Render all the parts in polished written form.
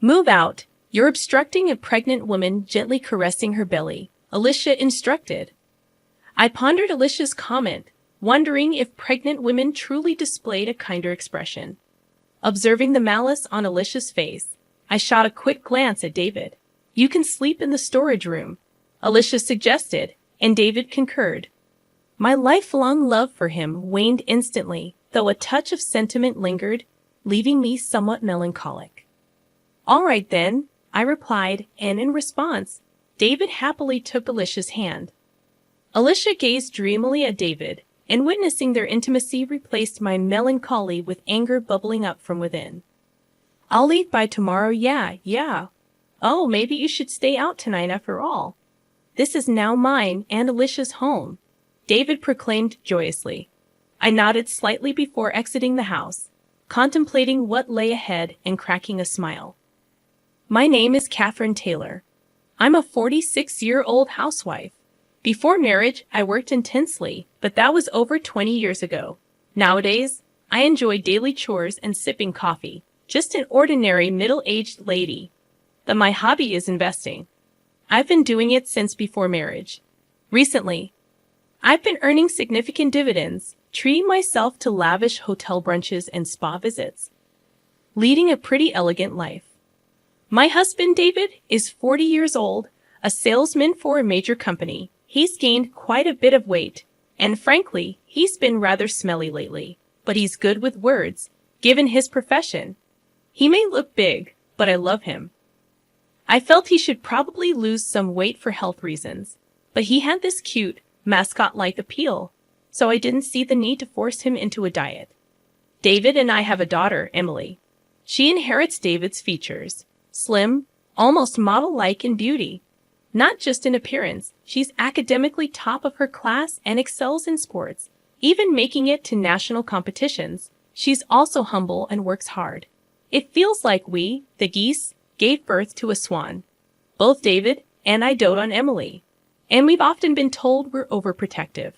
Move out. You're obstructing a pregnant woman gently caressing her belly, Alicia instructed. I pondered Alicia's comment, wondering if pregnant women truly displayed a kinder expression. Observing the malice on Alicia's face, I shot a quick glance at David. You can sleep in the storage room, Alicia suggested, and David concurred. My lifelong love for him waned instantly, though a touch of sentiment lingered, leaving me somewhat melancholic. All right then, I replied, and in response, David happily took Alicia's hand. Alicia gazed dreamily at David, and witnessing their intimacy replaced my melancholy with anger bubbling up from within. I'll leave by tomorrow, yeah. Oh, maybe you should stay out tonight after all. This is now mine and Alicia's home, David proclaimed joyously. I nodded slightly before exiting the house, contemplating what lay ahead and cracking a smile. My name is Catherine Taylor. I'm a 46-year-old housewife. Before marriage, I worked intensely, but that was over 20 years ago. Nowadays, I enjoy daily chores and sipping coffee, just an ordinary middle-aged lady. But my hobby is investing. I've been doing it since before marriage. Recently, I've been earning significant dividends, treating myself to lavish hotel brunches and spa visits, leading a pretty elegant life. My husband, David, is 40 years old, a salesman for a major company. He's gained quite a bit of weight, and frankly, he's been rather smelly lately, but he's good with words, given his profession. He may look big, but I love him. I felt he should probably lose some weight for health reasons, but he had this cute, mascot-like appeal, so I didn't see the need to force him into a diet. David and I have a daughter, Emily. She inherits David's features, slim, almost model-like in beauty. Not just in appearance, she's academically top of her class and excels in sports, even making it to national competitions. She's also humble and works hard. It feels like we, the geese, gave birth to a swan. Both David and I dote on Emily, and we've often been told we're overprotective.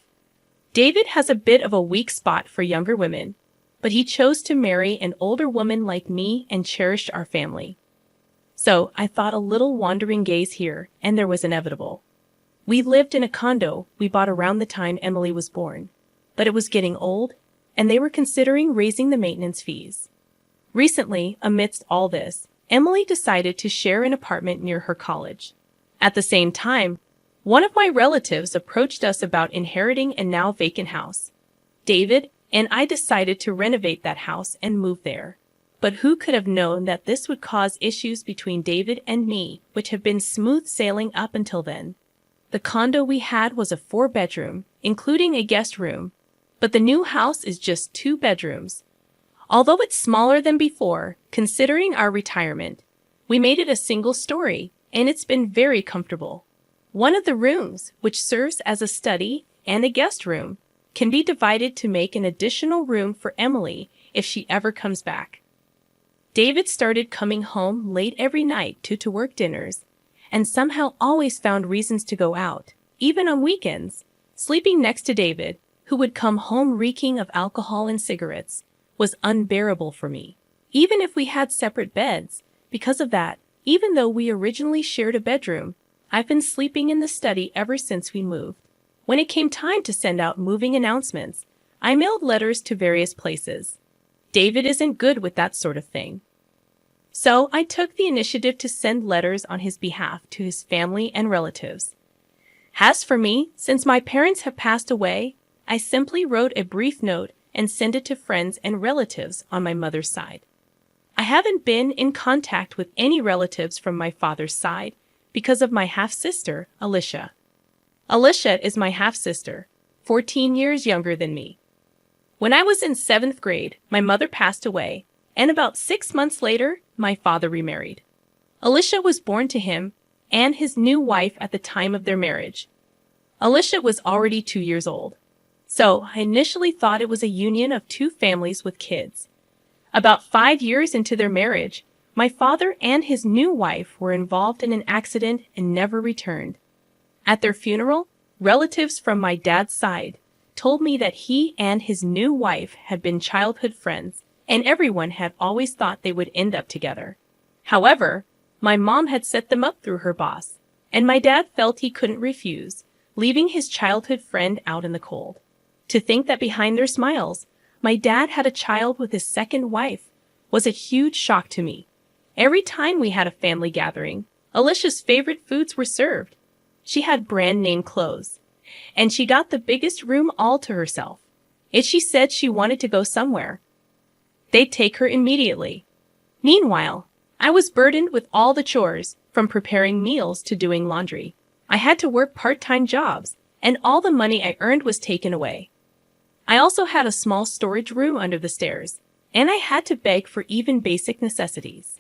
David has a bit of a weak spot for younger women, but he chose to marry an older woman like me and cherished our family. So I thought a little wandering gaze here, and there was inevitable. We lived in a condo we bought around the time Emily was born, but it was getting old, and they were considering raising the maintenance fees. Recently, amidst all this, Emily decided to share an apartment near her college. At the same time, one of my relatives approached us about inheriting a now vacant house. David and I decided to renovate that house and move there. But who could have known that this would cause issues between David and me, which have been smooth sailing up until then? The condo we had was a 4-bedroom, including a guest room, but the new house is just 2 bedrooms. Although it's smaller than before, considering our retirement, we made it a single story, and it's been very comfortable. One of the rooms, which serves as a study and a guest room, can be divided to make an additional room for Emily if she ever comes back. David started coming home late every night to work dinners, and somehow always found reasons to go out, even on weekends. Sleeping next to David, who would come home reeking of alcohol and cigarettes, was unbearable for me, even if we had separate beds. Because of that, even though we originally shared a bedroom, I've been sleeping in the study ever since we moved. When it came time to send out moving announcements, I mailed letters to various places. David isn't good with that sort of thing. So I took the initiative to send letters on his behalf to his family and relatives. As for me, since my parents have passed away, I simply wrote a brief note and sent it to friends and relatives on my mother's side. I haven't been in contact with any relatives from my father's side because of my half-sister, Alicia. Alicia is my half-sister, 14 years younger than me. When I was in 7th grade, my mother passed away, and about 6 months later, my father remarried. Alicia was born to him and his new wife at the time of their marriage. Alicia was already 2 years old, so I initially thought it was a union of 2 families with kids. About 5 years into their marriage, my father and his new wife were involved in an accident and never returned. At their funeral, relatives from my dad's side told me that he and his new wife had been childhood friends, and everyone had always thought they would end up together. However, my mom had set them up through her boss, and my dad felt he couldn't refuse, leaving his childhood friend out in the cold. To think that behind their smiles, my dad had a child with his second wife was a huge shock to me. Every time we had a family gathering, Alicia's favorite foods were served. She had brand name clothes, and she got the biggest room all to herself. If she said she wanted to go somewhere, they'd take her immediately. Meanwhile, I was burdened with all the chores, from preparing meals to doing laundry. I had to work part-time jobs, and all the money I earned was taken away. I also had a small storage room under the stairs, and I had to beg for even basic necessities.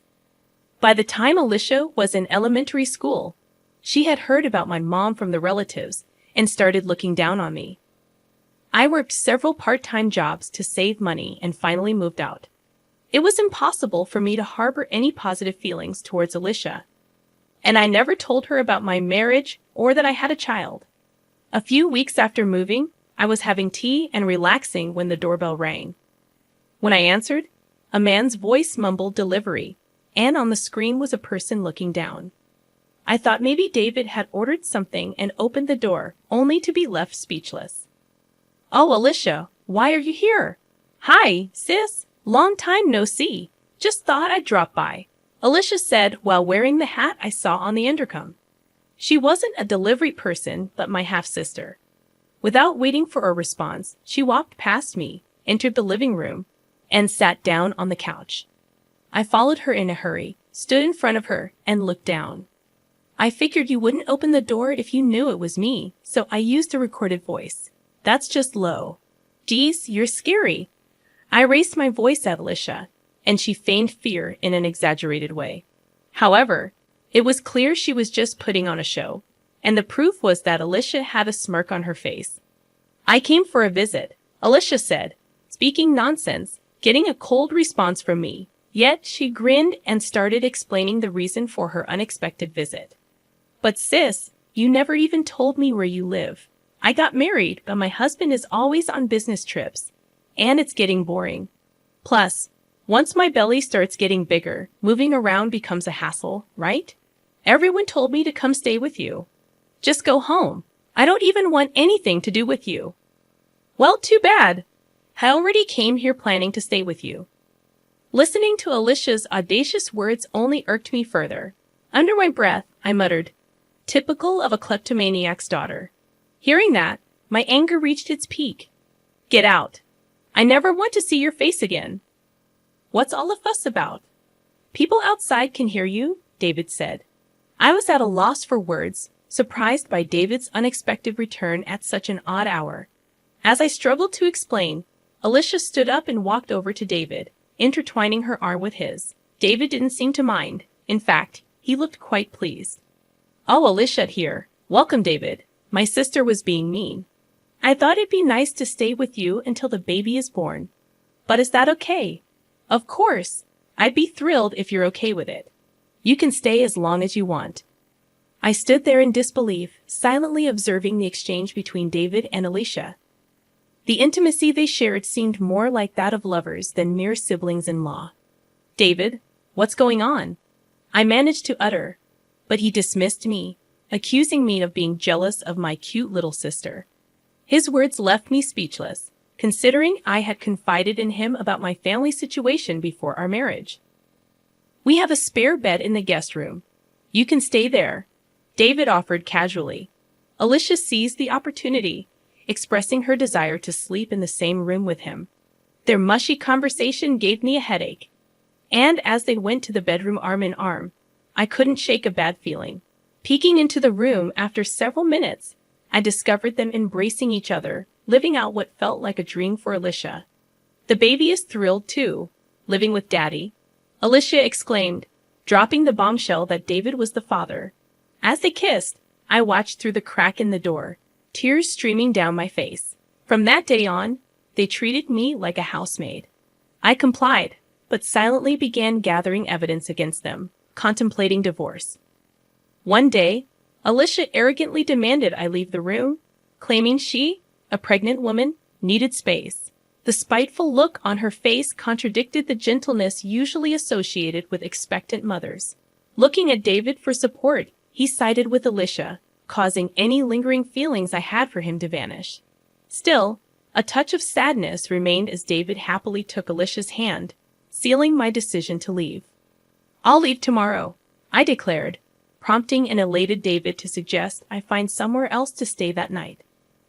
By the time Alicia was in elementary school, she had heard about my mom from the relatives and started looking down on me. I worked several part-time jobs to save money and finally moved out. It was impossible for me to harbor any positive feelings towards Alicia, and I never told her about my marriage or that I had a child. A few weeks after moving, I was having tea and relaxing when the doorbell rang. When I answered, a man's voice mumbled delivery, and on the screen was a person looking down. I thought maybe David had ordered something and opened the door, only to be left speechless. "Oh, Alicia, why are you here?" "Hi, sis. Long time no see. Just thought I'd drop by," Alicia said while wearing the hat I saw on the intercom. She wasn't a delivery person, but my half-sister. Without waiting for a response, she walked past me, entered the living room, and sat down on the couch. I followed her in a hurry, stood in front of her, and looked down. "I figured you wouldn't open the door if you knew it was me, so I used a recorded voice. That's just low." "Geez, you're scary." I raised my voice at Alicia, and she feigned fear in an exaggerated way. However, it was clear she was just putting on a show, and the proof was that Alicia had a smirk on her face. "I came for a visit," Alicia said, speaking nonsense, getting a cold response from me. Yet she grinned and started explaining the reason for her unexpected visit. "But sis, you never even told me where you live. I got married, but my husband is always on business trips, and it's getting boring. Plus, once my belly starts getting bigger, moving around becomes a hassle, right? Everyone told me to come stay with you. Just go home. I don't even want anything to do with you." "Well, too bad. I already came here planning to stay with you." Listening to Alicia's audacious words only irked me further. Under my breath, I muttered, "Typical of a kleptomaniac's daughter." Hearing that, my anger reached its peak. "Get out. I never want to see your face again." "What's all the fuss about?" "People outside can hear you," David said. I was at a loss for words, surprised by David's unexpected return at such an odd hour. As I struggled to explain, Alicia stood up and walked over to David, intertwining her arm with his. David didn't seem to mind. In fact, he looked quite pleased. "Oh, Alicia here. Welcome, David. My sister was being mean. I thought it'd be nice to stay with you until the baby is born. But is that okay?" "Of course. I'd be thrilled if you're okay with it. You can stay as long as you want." I stood there in disbelief, silently observing the exchange between David and Alicia. The intimacy they shared seemed more like that of lovers than mere siblings-in-law. "David, what's going on?" I managed to utter, but he dismissed me, accusing me of being jealous of my cute little sister. His words left me speechless, considering I had confided in him about my family situation before our marriage. "We have a spare bed in the guest room. You can stay there," David offered casually. Alicia seized the opportunity, expressing her desire to sleep in the same room with him. Their mushy conversation gave me a headache, and as they went to the bedroom arm in arm, I couldn't shake a bad feeling. Peeking into the room after several minutes, I discovered them embracing each other, living out what felt like a dream for Alicia. "The baby is thrilled too, living with Daddy," Alicia exclaimed, dropping the bombshell that David was the father. As they kissed, I watched through the crack in the door, tears streaming down my face. From that day on, they treated me like a housemaid. I complied, but silently began gathering evidence against them, contemplating divorce. One day, Alicia arrogantly demanded I leave the room, claiming she, a pregnant woman, needed space. The spiteful look on her face contradicted the gentleness usually associated with expectant mothers. Looking at David for support, he sided with Alicia, causing any lingering feelings I had for him to vanish. Still, a touch of sadness remained as David happily took Alicia's hand, sealing my decision to leave. "I'll leave tomorrow," I declared, prompting an elated David to suggest I find somewhere else to stay that night.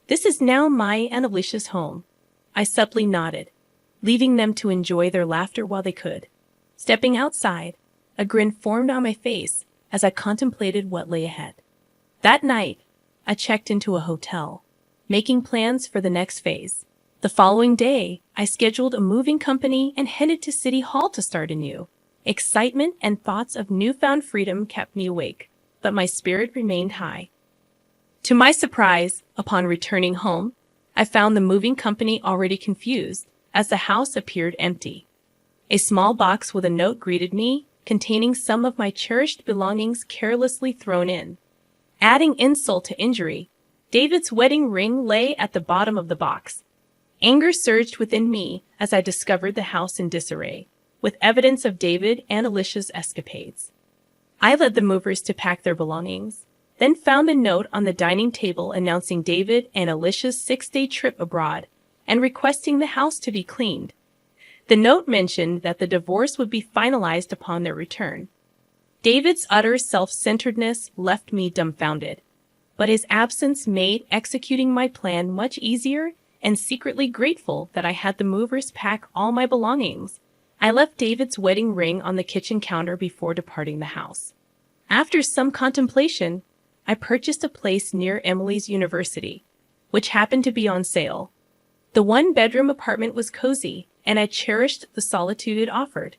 "This is now my and Alicia's home." I subtly nodded, leaving them to enjoy their laughter while they could. Stepping outside, a grin formed on my face as I contemplated what lay ahead. That night, I checked into a hotel, making plans for the next phase. The following day, I scheduled a moving company and headed to City Hall to start anew. Excitement and thoughts of newfound freedom kept me awake, but my spirit remained high. To my surprise, upon returning home, I found the moving company already confused, as the house appeared empty. A small box with a note greeted me, containing some of my cherished belongings carelessly thrown in. Adding insult to injury, David's wedding ring lay at the bottom of the box. Anger surged within me as I discovered the house in disarray, with evidence of David and Alicia's escapades. I led the movers to pack their belongings, then found a note on the dining table announcing David and Alicia's 6-day trip abroad and requesting the house to be cleaned. The note mentioned that the divorce would be finalized upon their return. David's utter self-centeredness left me dumbfounded, but his absence made executing my plan much easier and secretly grateful that I had the movers pack all my belongings. I left David's wedding ring on the kitchen counter before departing the house. After some contemplation, I purchased a place near Emily's university, which happened to be on sale. The one-bedroom apartment was cozy, and I cherished the solitude it offered.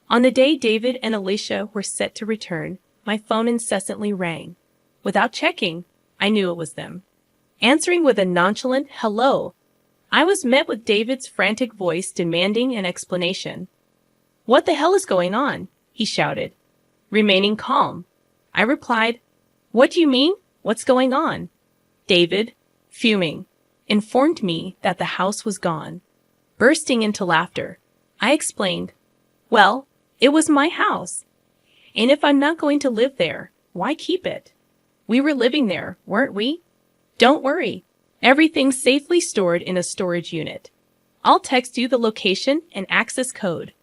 On the day David and Alicia were set to return, my phone incessantly rang. Without checking, I knew it was them. Answering with a nonchalant hello, I was met with David's frantic voice demanding an explanation. "What the hell is going on?" he shouted. Remaining calm, I replied, "What do you mean? What's going on?" David, fuming, informed me that the house was gone. Bursting into laughter, I explained, "Well, it was my house. And if I'm not going to live there, why keep it? We were living there, weren't we? Don't worry. Everything's safely stored in a storage unit. I'll text you the location and access code."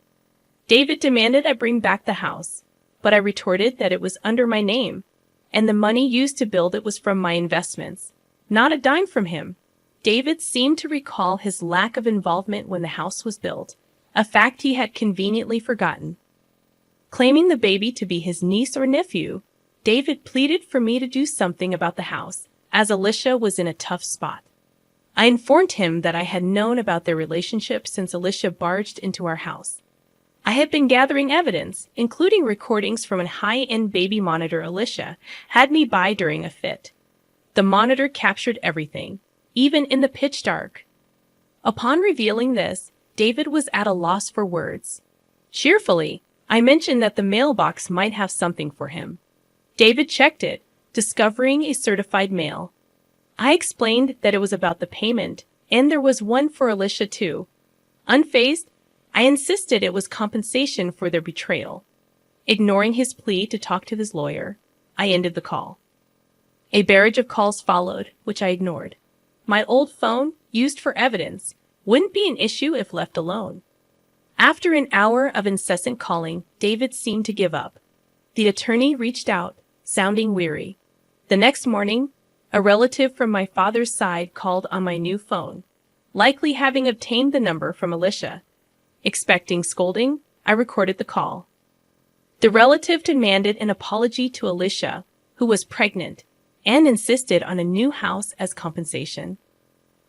David demanded I bring back the house, but I retorted that it was under my name, and the money used to build it was from my investments, not a dime from him. David seemed to recall his lack of involvement when the house was built, a fact he had conveniently forgotten. Claiming the baby to be his niece or nephew, David pleaded for me to do something about the house, as Alicia was in a tough spot. I informed him that I had known about their relationship since Alicia barged into our house. I had been gathering evidence, including recordings from a high-end baby monitor Alicia had me buy during a fit. The monitor captured everything, even in the pitch dark. Upon revealing this, David was at a loss for words. Cheerfully, I mentioned that the mailbox might have something for him. David checked it, discovering a certified mail. I explained that it was about the payment, and there was one for Alicia too. Unfazed, I insisted it was compensation for their betrayal. Ignoring his plea to talk to his lawyer, I ended the call. A barrage of calls followed, which I ignored. My old phone, used for evidence, wouldn't be an issue if left alone. After an hour of incessant calling, David seemed to give up. The attorney reached out, sounding weary. The next morning, a relative from my father's side called on my new phone, likely having obtained the number from Alicia. Expecting scolding, I recorded the call. The relative demanded an apology to Alicia, who was pregnant, and insisted on a new house as compensation.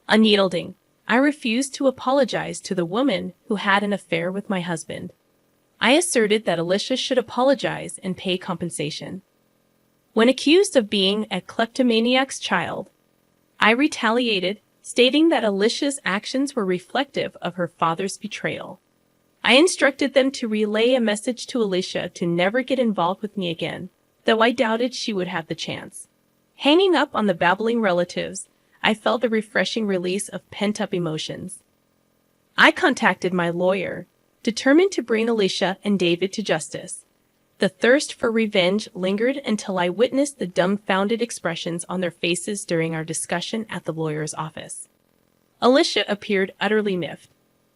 Unyielding, I refused to apologize to the woman who had an affair with my husband. I asserted that Alicia should apologize and pay compensation. When accused of being a kleptomaniac's child, I retaliated, stating that Alicia's actions were reflective of her father's betrayal. I instructed them to relay a message to Alicia to never get involved with me again, though I doubted she would have the chance. Hanging up on the babbling relatives, I felt the refreshing release of pent-up emotions. I contacted my lawyer, determined to bring Alicia and David to justice. The thirst for revenge lingered until I witnessed the dumbfounded expressions on their faces during our discussion at the lawyer's office. Alicia appeared utterly miffed,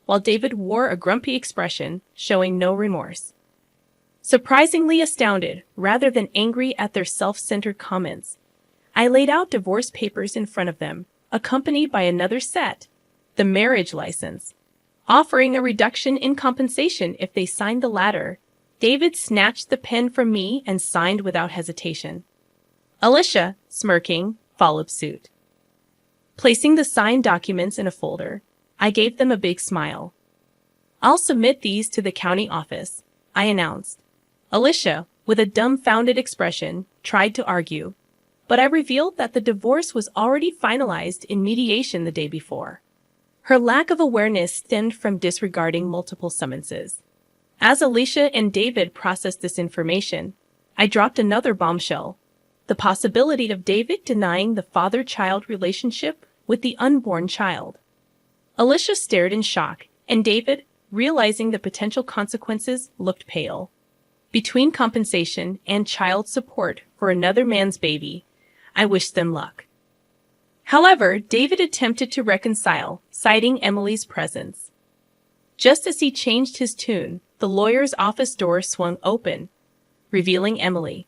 while David wore a grumpy expression, showing no remorse. Surprisingly astounded, rather than angry at their self-centered comments, I laid out divorce papers in front of them, accompanied by another set, the marriage license, offering a reduction in compensation if they signed the latter. David snatched the pen from me and signed without hesitation. Alicia, smirking, followed suit. Placing the signed documents in a folder, I gave them a big smile. "I'll submit these to the county office," I announced. Alicia, with a dumbfounded expression, tried to argue, but I revealed that the divorce was already finalized in mediation the day before. Her lack of awareness stemmed from disregarding multiple summonses. As Alicia and David processed this information, I dropped another bombshell: the possibility of David denying the father-child relationship with the unborn child. Alicia stared in shock, and David, realizing the potential consequences, looked pale. Between compensation and child support for another man's baby, I wished them luck. However, David attempted to reconcile, citing Emily's presence. Just as he changed his tune, the lawyer's office door swung open, revealing Emily.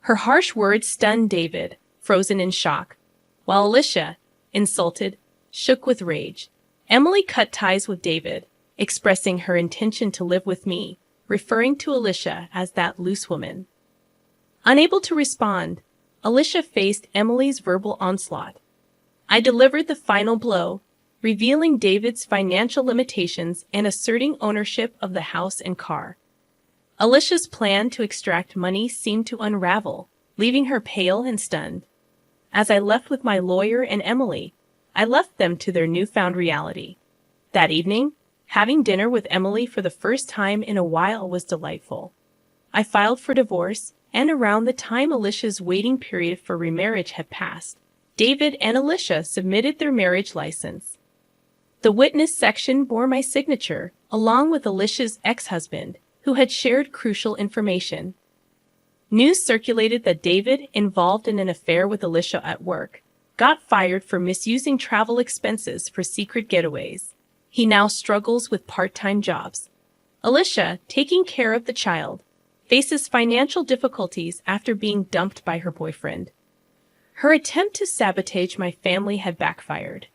Her harsh words stunned David, frozen in shock, while Alicia, insulted, shook with rage. Emily cut ties with David, expressing her intention to live with me, referring to Alicia as that loose woman. Unable to respond, Alicia faced Emily's verbal onslaught. I delivered the final blow, revealing David's financial limitations and asserting ownership of the house and car. Alicia's plan to extract money seemed to unravel, leaving her pale and stunned. As I left with my lawyer and Emily, I left them to their newfound reality. That evening, having dinner with Emily for the first time in a while was delightful. I filed for divorce, and around the time Alicia's waiting period for remarriage had passed, David and Alicia submitted their marriage license. The witness section bore my signature, along with Alicia's ex-husband, who had shared crucial information. News circulated that David, involved in an affair with Alicia at work, got fired for misusing travel expenses for secret getaways. He now struggles with part-time jobs. Alicia, taking care of the child, faces financial difficulties after being dumped by her boyfriend. Her attempt to sabotage my family had backfired.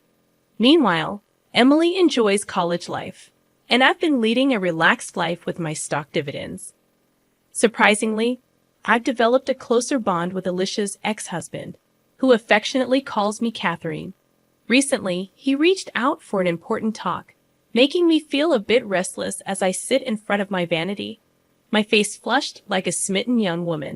Meanwhile, Emily enjoys college life, and I've been leading a relaxed life with my stock dividends. Surprisingly, I've developed a closer bond with Alicia's ex-husband, who affectionately calls me Catherine. Recently, he reached out for an important talk, making me feel a bit restless as I sit in front of my vanity, my face flushed like a smitten young woman.